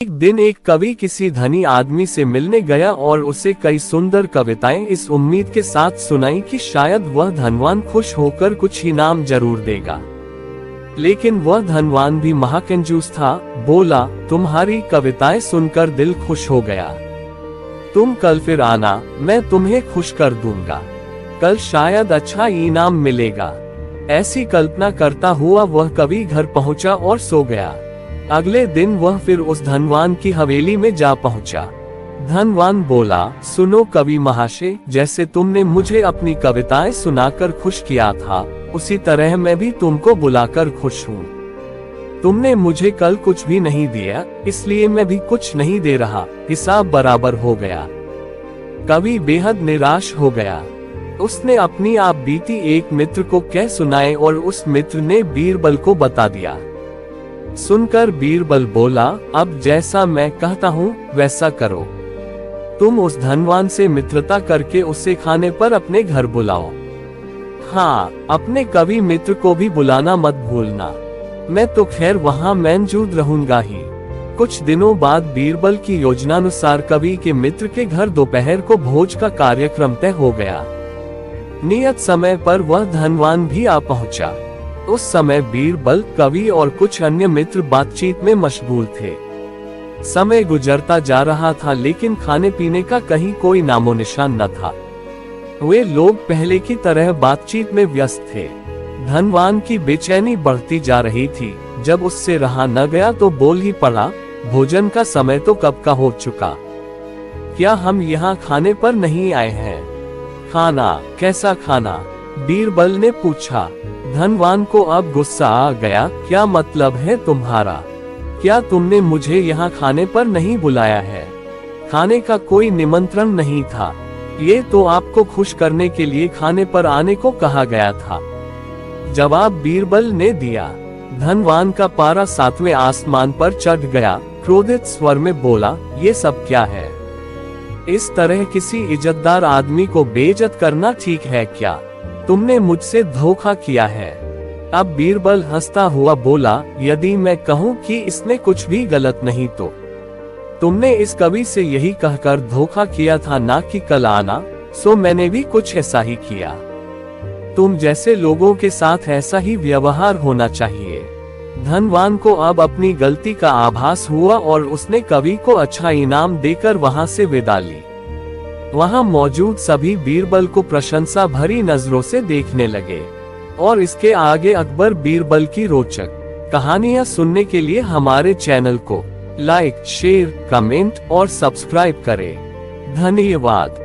एक दिन एक कवि किसी धनी आदमी से मिलने गया और उसे कई सुंदर कविताएं इस उम्मीद के साथ सुनाई कि शायद वह धनवान खुश होकर कुछ इनाम जरूर देगा। लेकिन वह धनवान भी महाकंजूस था। बोला, तुम्हारी कविताएं सुनकर दिल खुश हो गया। तुम कल फिर आना, मैं तुम्हें खुश कर दूंगा। कल शायद अच्छा इनाम मिलेगा। ऐसी कल्पना करता हुआ वह कवि घर पहुंचा और सो गया। अगले दिन वह फिर उस धनवान की हवेली में जा पहुंचा। धनवान बोला, सुनो कवि महाशय, जैसे तुमने मुझे अपनी कविताएं सुनाकर खुश किया था, उसी तरह मैं भी तुमको बुलाकर खुश हूँ। तुमने मुझे कल कुछ भी नहीं दिया, इसलिए मैं भी कुछ नहीं दे रहा। हिसाब बराबर हो गया। कवि बेहद निराश हो गया। उसने अपनी आप बीती एक मित्र को कह सुनाए और उस मित्र ने बीरबल को बता दिया। सुनकर बीरबल बोला, अब जैसा मैं कहता हूँ वैसा करो। तुम उस धनवान से मित्रता करके उसे खाने पर अपने घर बुलाओ। हाँ, अपने कवि मित्र को भी बुलाना मत भूलना। मैं तो खैर वहाँ मौजूद रहूंगा ही। कुछ दिनों बाद बीरबल की योजनानुसार कवि के मित्र के घर दोपहर को भोज का कार्यक्रम तय हो गया। नियत समय पर वह धनवान भी आ पहुंचा। उस समय बीरबल, कवि और कुछ अन्य मित्र बातचीत में मशगूल थे। समय गुजरता जा रहा था, लेकिन खाने पीने का कहीं कोई नामो निशान न था। वे लोग पहले की तरह बातचीत में व्यस्त थे। धनवान की बेचैनी बढ़ती जा रही थी। जब उससे रहा न गया तो बोल ही पड़ा, भोजन का समय तो कब का हो चुका। क्या हम यहाँ खाने पर नहीं आए हैं? खाना? कैसा खाना? बीरबल ने पूछा। धनवान को अब गुस्सा आ गया। क्या मतलब है तुम्हारा? क्या तुमने मुझे यहाँ खाने पर नहीं बुलाया है? खाने का कोई निमंत्रण नहीं था। ये तो आपको खुश करने के लिए खाने पर आने को कहा गया था। जवाब बीरबल ने दिया। धनवान का पारा 7वें आसमान पर चढ़ गया। क्रोधित स्वर में बोला, ये सब क्या है? इस तरह किसी इज्जतदार आदमी को बेइज्जत करना ठीक है क्या? तुमने मुझसे धोखा किया है। अब बीरबल हंसता हुआ बोला, यदि मैं कहूँ कि इसने कुछ भी गलत नहीं तो तुमने इस कवि से यही कहकर धोखा किया था ना कि कल आना, सो मैंने भी कुछ ऐसा ही किया। तुम जैसे लोगों के साथ ऐसा ही व्यवहार होना चाहिए। धनवान को अब अपनी गलती का आभास हुआ और उसने कवि को अच्छा इनाम देकर वहां से विदा ली। वहां मौजूद सभी बीरबल को प्रशंसा भरी नजरों से देखने लगे। और इसके आगे अकबर बीरबल की रोचक कहानियां सुनने के लिए हमारे चैनल को लाइक, शेयर, कमेंट और सब्सक्राइब करें। धन्यवाद।